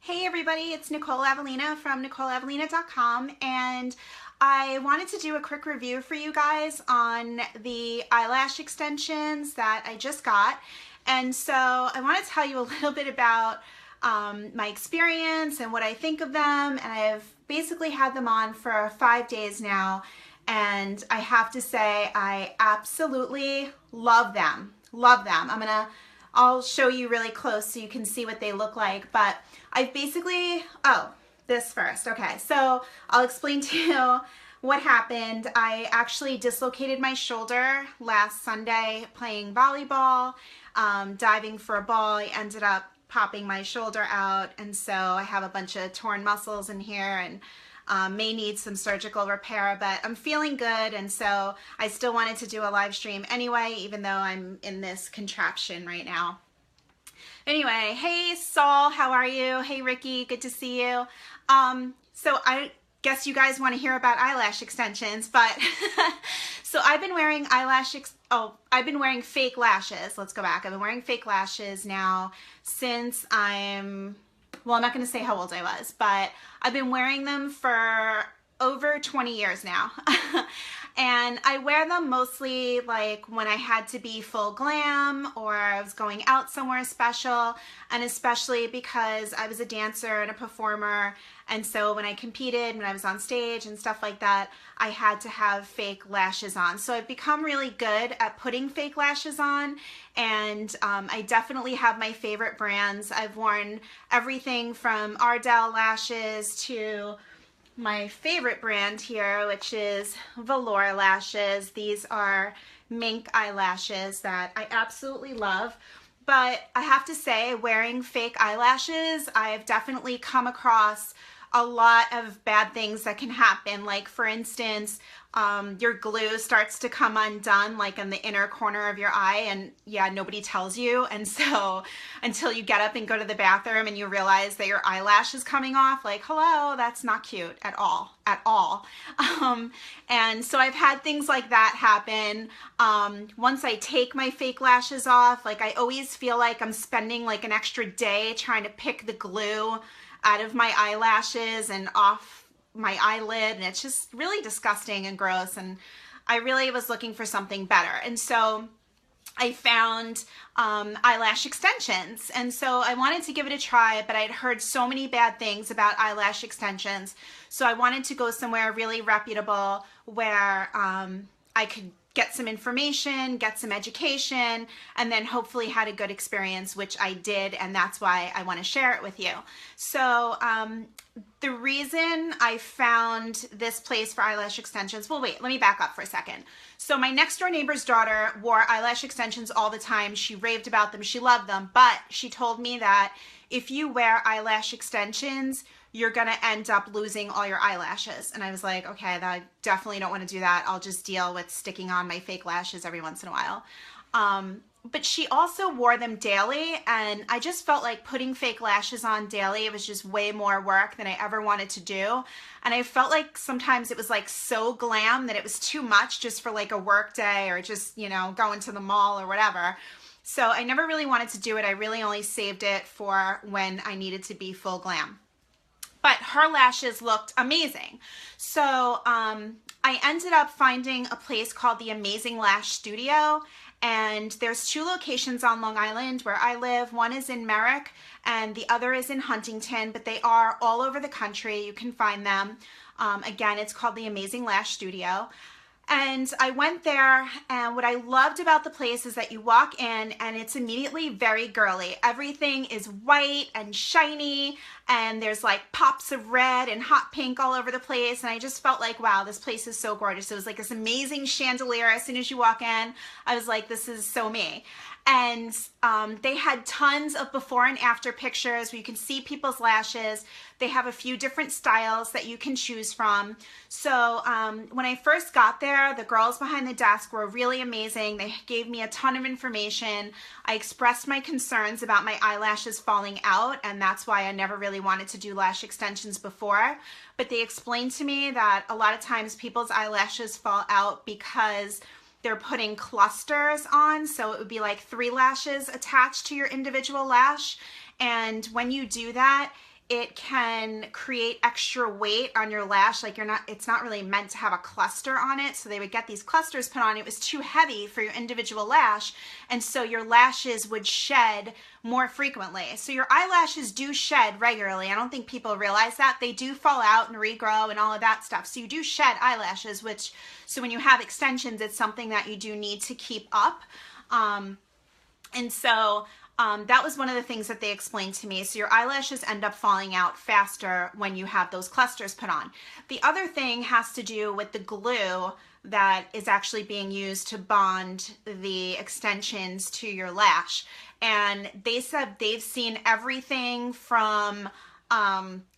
Hey everybody, it's Nicole Avelina from NicoleAvelina.com, and I wanted to do a quick review for you guys on the eyelash extensions that I just got. And so I want to tell you a little bit about my experience and what I think of them, and I've basically had them on for 5 days now, and I have to say I absolutely love them. Love them. I'll show you really close so you can see what they look like, but I've basically, this first. Okay, so I'll explain to you what happened. I actually dislocated my shoulder last Sunday playing volleyball, diving for a ball. I ended up popping my shoulder out, and so I have a bunch of torn muscles in here and may need some surgical repair, but I'm feeling good, and so I still wanted to do a live stream anyway, even though I'm in this contraption right now. Anyway, hey Saul, how are you? Hey Ricky, good to see you. So I guess you guys want to hear about eyelash extensions, but so I've been wearing I've been wearing fake lashes. Let's go back. I've been wearing fake lashes now since I'm not going to say how old I was, but I've been wearing them for over 20 years now. And I wear them mostly like when I had to be full glam or I was going out somewhere special, and especially because I was a dancer and a performer, and so when I competed, when I was on stage and stuff like that, I had to have fake lashes on. So I've become really good at putting fake lashes on, and I definitely have my favorite brands. I've worn everything from Ardell lashes to my favorite brand here, which is Velour lashes. These are mink eyelashes that I absolutely love. But I have to say, wearing fake eyelashes, I've definitely come across a lot of bad things that can happen. Like, for instance, your glue starts to come undone like in the inner corner of your eye, and yeah, nobody tells you, and so until you get up and go to the bathroom and you realize that your eyelash is coming off, like, hello, that's not cute at all, at all. And so I've had things like that happen. Once I take my fake lashes off, like, I always feel like I'm spending like an extra day trying to pick the glue out of my eyelashes and off my eyelid, and it's just really disgusting and gross, and I really was looking for something better. And so I found eyelash extensions, and so I wanted to give it a try, but I'd heard so many bad things about eyelash extensions, so I wanted to go somewhere really reputable where I could get some information, get some education, and then hopefully had a good experience, which I did, and that's why I want to share it with you. So the reason I found this place for eyelash extensions, well, wait, let me back up for a second. So my next door neighbor's daughter wore eyelash extensions all the time. She raved about them, she loved them, but she told me that if you wear eyelash extensions, you're gonna end up losing all your eyelashes. And I was like, okay, I definitely don't want to do that. I'll just deal with sticking on my fake lashes every once in a while. But she also wore them daily, and I just felt like putting fake lashes on daily, it was just way more work than I ever wanted to do. And I felt like sometimes it was like so glam that it was too much just for like a work day or just, you know, going to the mall or whatever. So I never really wanted to do it. I really only saved it for when I needed to be full glam. But her lashes looked amazing. So I ended up finding a place called the Amazing Lash Studio, and there's 2 locations on Long Island where I live. One is in Merrick and the other is in Huntington, but they are all over the country. You can find them. Again, it's called the Amazing Lash Studio. And I went there, and what I loved about the place is that you walk in and it's immediately very girly. Everything is white and shiny, and there's like pops of red and hot pink all over the place, and I just felt like, wow, this place is so gorgeous. It was like this amazing chandelier. As soon as you walk in, I was like, this is so me. And they had tons of before and after pictures where you can see people's lashes. They have a few different styles that you can choose from. So when I first got there, the girls behind the desk were really amazing. They gave me a ton of information. I expressed my concerns about my eyelashes falling out, and that's why I never really wanted to do lash extensions before. But they explained to me that a lot of times people's eyelashes fall out because they're putting clusters on, so it would be like 3 lashes attached to your individual lash, and when you do that, it can create extra weight on your lash. Like it's not really meant to have a cluster on it. So they would get these clusters put on. It was too heavy for your individual lash. And so your lashes would shed more frequently. So your eyelashes do shed regularly. I don't think people realize that. They do fall out and regrow and all of that stuff. So you do shed eyelashes, so when you have extensions, it's something that you do need to keep up. That was one of the things that they explained to me. So your eyelashes end up falling out faster when you have those clusters put on. The other thing has to do with the glue that is actually being used to bond the extensions to your lash. And they said they've seen everything from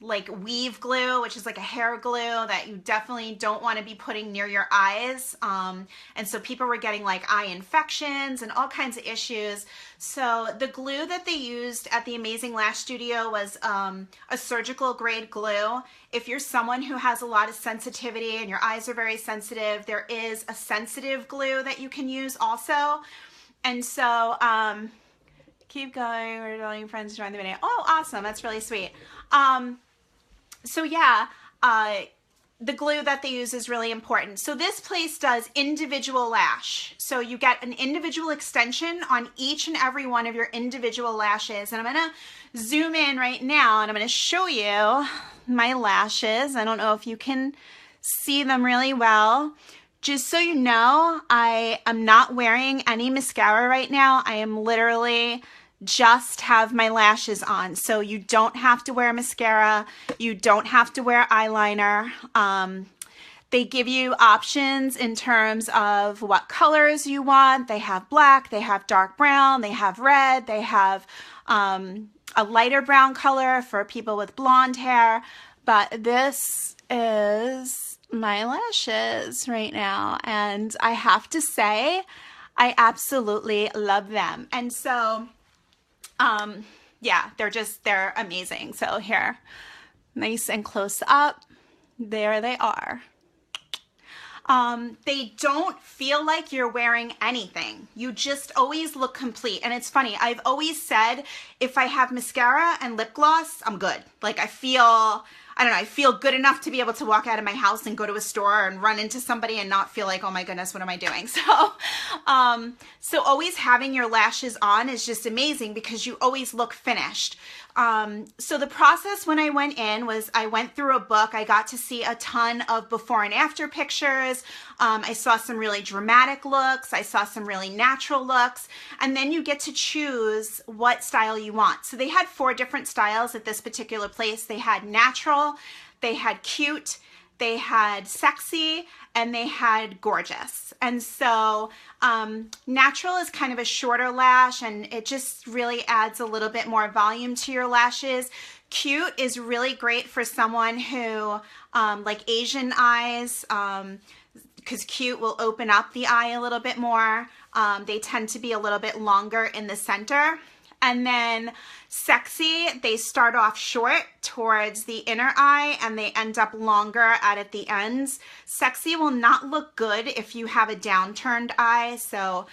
like weave glue, which is like a hair glue that you definitely don't want to be putting near your eyes. And so people were getting like eye infections and all kinds of issues. So the glue that they used at the Amazing Lash Studio was a surgical grade glue. If you're someone who has a lot of sensitivity and your eyes are very sensitive, there is a sensitive glue that you can use also. And so, keep going. We're telling your friends to join the video. Oh, awesome. That's really sweet. So yeah, the glue that they use is really important. So this place does individual lash. So you get an individual extension on each and every one of your individual lashes. And I'm going to zoom in right now and I'm going to show you my lashes. I don't know if you can see them really well. Just so you know, I am not wearing any mascara right now. I am literally just have my lashes on. So you don't have to wear mascara. You don't have to wear eyeliner. They give you options in terms of what colors you want. They have black, they have dark brown, they have red, they have a lighter brown color for people with blonde hair. But this is my lashes right now. And I have to say, I absolutely love them. And so yeah, they're amazing. So here, nice and close up, there they are. They don't feel like you're wearing anything. You just always look complete. And it's funny, I've always said, if I have mascara and lip gloss, I'm good. Like I feel good enough to be able to walk out of my house and go to a store and run into somebody and not feel like, oh my goodness, what am I doing? So always having your lashes on is just amazing because you always look finished. So the process when I went in was I went through a book. I got to see a ton of before and after pictures. I saw some really dramatic looks. I saw some really natural looks. And then you get to choose what style you want. So they had 4 different styles at this particular place. They had natural, they had cute, they had sexy, and they had gorgeous. And so natural is kind of a shorter lash and it just really adds a little bit more volume to your lashes. Cute is really great for someone who like Asian eyes, because cute will open up the eye a little bit more. They tend to be a little bit longer in the center. And then sexy, they start off short towards the inner eye and they end up longer at the ends. Sexy will not look good if you have a downturned eye, so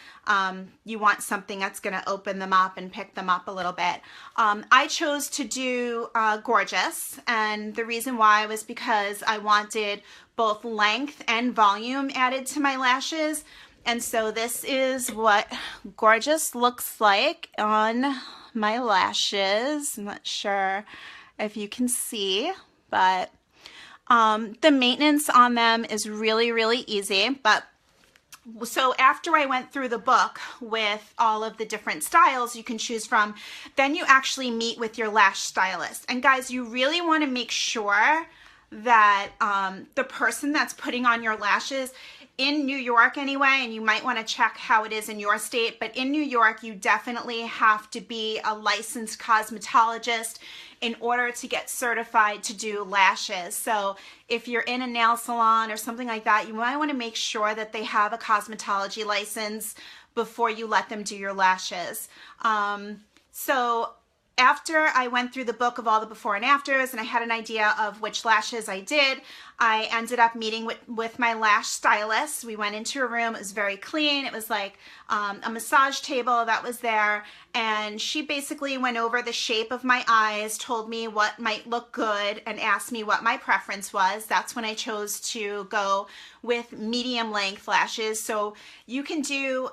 you want something that's going to open them up and pick them up a little bit. I chose to do gorgeous, and the reason why was because I wanted both length and volume added to my lashes. And so this is what gorgeous looks like on my lashes. I'm not sure if you can see, but the maintenance on them is really, really easy. But so after I went through the book with all of the different styles you can choose from, then you actually meet with your lash stylist. And guys, you really want to make sure that the person that's putting on your lashes in New York anyway, and you might want to check how it is in your state, but in New York, you definitely have to be a licensed cosmetologist in order to get certified to do lashes. So if you're in a nail salon or something like that, you might want to make sure that they have a cosmetology license before you let them do your lashes. So after I went through the book of all the before and afters and I had an idea of which lashes I did, I ended up meeting with my lash stylist. We went into a room. It was very clean. It was like a massage table that was there, and she basically went over the shape of my eyes, told me what might look good, and asked me what my preference was. That's when I chose to go with medium length lashes. So you can do,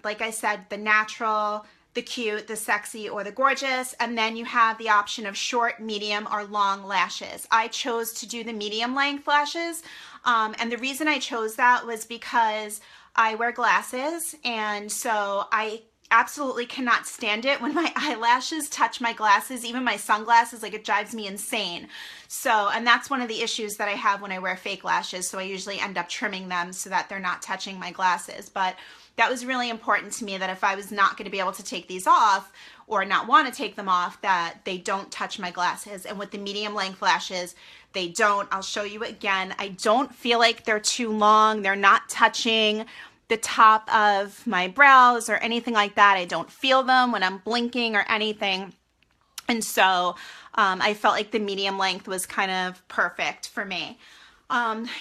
like I said, the natural, the cute, the sexy, or the gorgeous, and then you have the option of short, medium, or long lashes. I chose to do the medium length lashes, and the reason I chose that was because I wear glasses, and so I absolutely cannot stand it when my eyelashes touch my glasses, even my sunglasses. Like, it drives me insane. So, and that's one of the issues that I have when I wear fake lashes, so I usually end up trimming them so that they're not touching my glasses. But that was really important to me, that if I was not going to be able to take these off or not want to take them off, that they don't touch my glasses. And with the medium length lashes, they don't. I'll show you again. I don't feel like they're too long. They're not touching the top of my brows or anything like that. I don't feel them when I'm blinking or anything. And so I felt like the medium length was kind of perfect for me.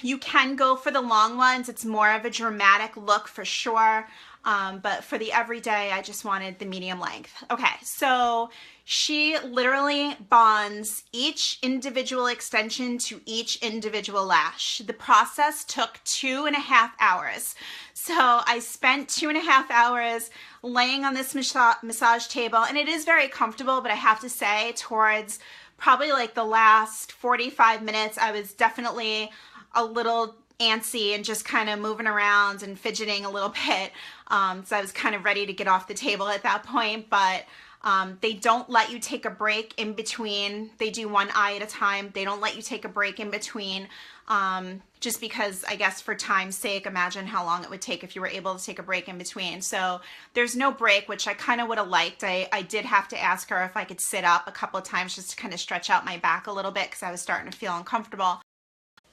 You can go for the long ones. It's more of a dramatic look for sure. But for the everyday, I just wanted the medium length. Okay, so she literally bonds each individual extension to each individual lash. The process took 2.5 hours. So I spent 2.5 hours laying on this massage table, and it is very comfortable, but I have to say, towards probably like the last 45 minutes, I was definitely a little antsy and just kind of moving around and fidgeting a little bit. So I was kind of ready to get off the table at that point, but they don't let you take a break in between. They do one eye at a time. They don't let you take a break in between, just because, I guess, for time's sake. Imagine how long it would take if you were able to take a break in between. So there's no break, which I kind of would have liked. I did have to ask her if I could sit up a couple of times just to kind of stretch out my back a little bit, because I was starting to feel uncomfortable.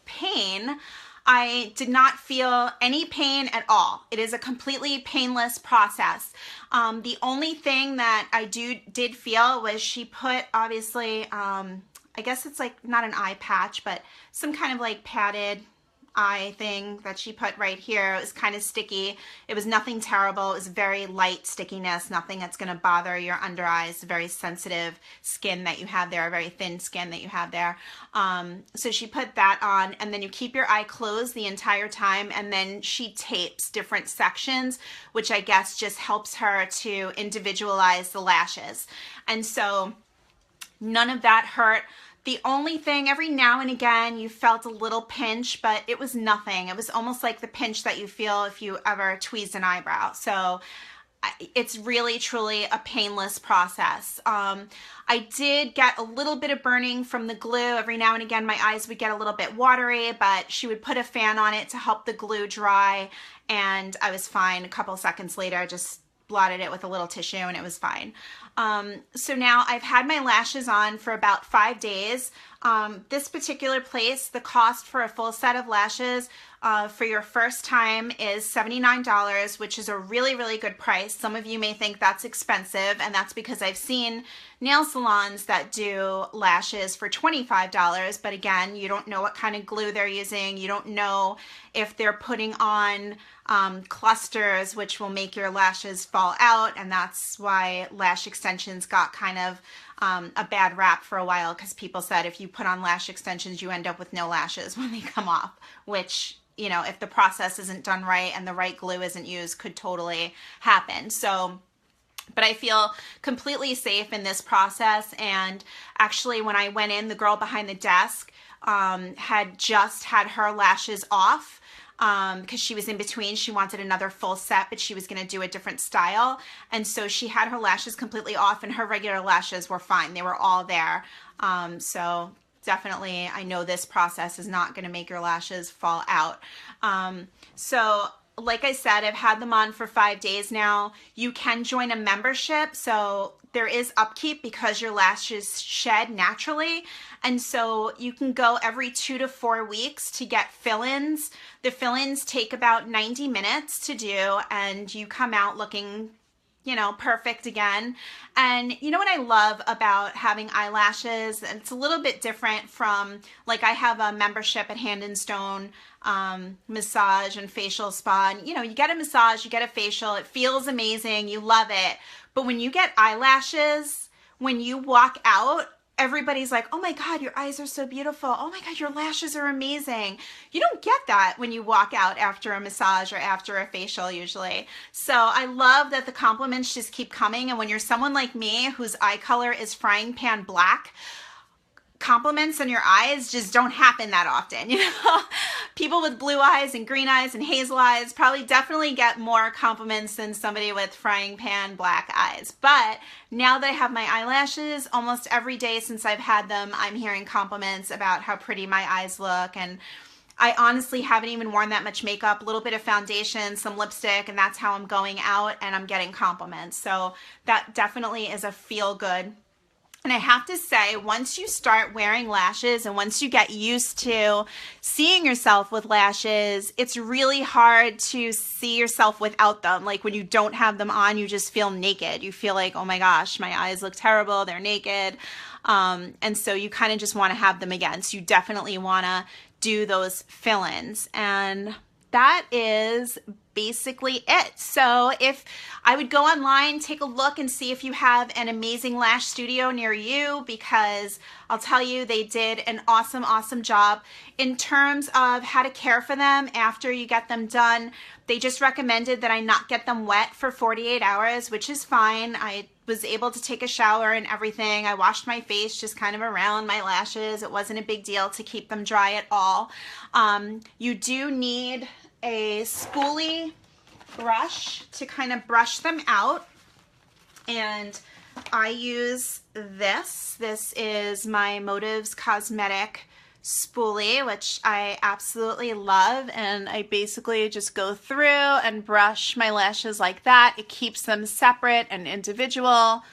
Pain, I did not feel any pain at all. It is a completely painless process. The only thing that I did feel was she put, obviously, I guess it's like not an eye patch, but some kind of like padded eye thing that she put right here. It was kind of sticky. It was nothing terrible. It was very light stickiness, nothing that's going to bother your under eyes. Very sensitive skin that you have there, very thin skin that you have there. So she put that on, and then you keep your eye closed the entire time, and then she tapes different sections, which I guess just helps her to individualize the lashes. And so none of that hurt. The only thing, every now and again, you felt a little pinch, but it was nothing. It was almost like the pinch that you feel if you ever tweeze an eyebrow. So it's really, truly a painless process. I did get a little bit of burning from the glue. Every now and again, my eyes would get a little bit watery, but she would put a fan on it to help the glue dry, and I was fine. A couple seconds later, I just blotted it with a little tissue and it was fine. So now I've had my lashes on for about 5 days. This particular place, the cost for a full set of lashes for your first time is $79, which is a really, really good price. Some of you may think that's expensive, and that's because I've seen nail salons that do lashes for $25, but again, you don't know what kind of glue they're using. You don't know if they're putting on clusters, which will make your lashes fall out, and that's why lash extensions got kind of a bad rap for a while, because people said if you put on lash extensions, you end up with no lashes when they come off, which, you know, if the process isn't done right and the right glue isn't used, could totally happen. So, but I feel completely safe in this process. And actually, when I went in, the girl behind the desk had just had her lashes off, because she was in between. She wanted another full set, but she was going to do a different style. And so she had her lashes completely off, and her regular lashes were fine. They were all there. So definitely, I know this process is not going to make your lashes fall out. So like I said, I've had them on for 5 days now. You can join a membership. So there is upkeep because your lashes shed naturally. And so you can go every 2 to 4 weeks to get fill-ins. The fill-ins take about 90 minutes to do, and you come out looking, you know, perfect again. And you know what I love about having eyelashes? It's a little bit different from, like, I have a membership at Hand and Stone massage and facial spa. And, you know, you get a massage, you get a facial, it feels amazing, you love it. But when you get eyelashes, when you walk out, everybody's like, oh my God, your eyes are so beautiful. Oh my God, your lashes are amazing. You don't get that when you walk out after a massage or after a facial usually. So I love that the compliments just keep coming. And when you're someone like me whose eye color is frying pan black, compliments on your eyes just don't happen that often. You know, people with blue eyes and green eyes and hazel eyes probably definitely get more compliments than somebody with frying pan black eyes. But now that I have my eyelashes, almost every day since I've had them, I'm hearing compliments about how pretty my eyes look. And I honestly haven't even worn that much makeup, a little bit of foundation, some lipstick, and that's how I'm going out, and I'm getting compliments. So that definitely is a feel good. And I have to say, once you start wearing lashes and once you get used to seeing yourself with lashes, it's really hard to see yourself without them. Like when you don't have them on, you just feel naked. You feel like, oh my gosh, my eyes look terrible, they're naked. And so you kind of just want to have them again. So you definitely want to do those fill-ins. And that is basically it. So if I would go online, take a look and see if you have an amazing lash studio near you, because I'll tell you, they did an awesome, awesome job in terms of how to care for them after you get them done. They just recommended that I not get them wet for 48 hours, which is fine. I was able to take a shower and everything. I washed my face just kind of around my lashes. It wasn't a big deal to keep them dry at all. You do need a spoolie brush to kind of brush them out, and I use this. This is my Motives Cosmetic spoolie, which I absolutely love, and I basically just go through and brush my lashes like that. It keeps them separate and individual,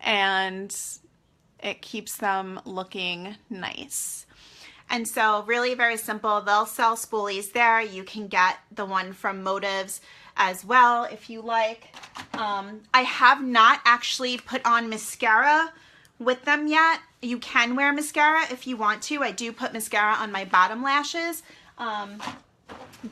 and it keeps them looking nice. And so really very simple. They'll sell spoolies there. You can get the one from Motives as well if you like. I have not actually put on mascara with them yet. You can wear mascara if you want to. I do put mascara on my bottom lashes.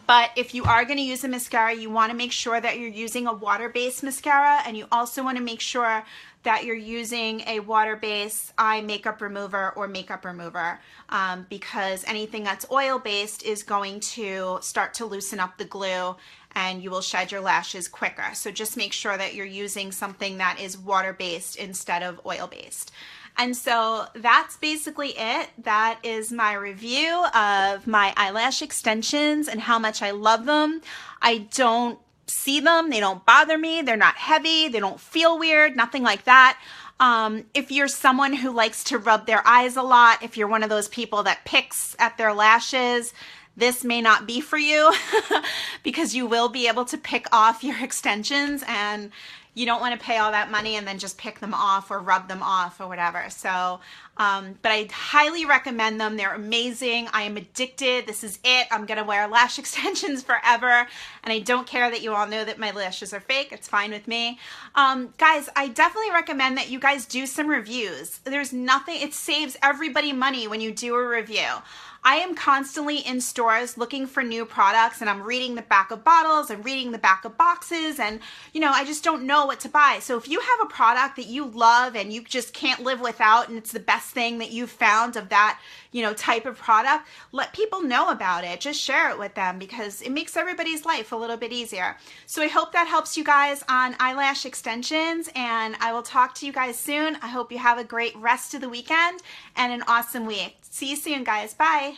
But if you are going to use a mascara, you want to make sure that you're using a water-based mascara, and you also want to make sure that you're using a water-based eye makeup remover or makeup remover, because anything that's oil-based is going to start to loosen up the glue and you will shed your lashes quicker. So just make sure that you're using something that is water-based instead of oil-based. And so that's basically it. That is my review of my eyelash extensions and how much I love them. I don't see them, they don't bother me, they're not heavy, they don't feel weird, nothing like that. If you're someone who likes to rub their eyes a lot, if you're one of those people that picks at their lashes, this may not be for you because you will be able to pick off your extensions, and you don't want to pay all that money and then just pick them off or rub them off or whatever. So, but I highly recommend them. They're amazing. I am addicted. This is it. I'm going to wear lash extensions forever. And I don't care that you all know that my lashes are fake. It's fine with me. Guys, I definitely recommend that you guys do some reviews. There's nothing, it saves everybody money when you do a review. I am constantly in stores looking for new products, and I'm reading the back of bottles and reading the back of boxes, and you know, I just don't know what to buy. So if you have a product that you love and you just can't live without, and it's the best thing that you've found of that, you know, type of product, let people know about it. Just share it with them because it makes everybody's life a little bit easier. So I hope that helps you guys on eyelash extensions, and I will talk to you guys soon. I hope you have a great rest of the weekend and an awesome week. See you soon, guys. Bye.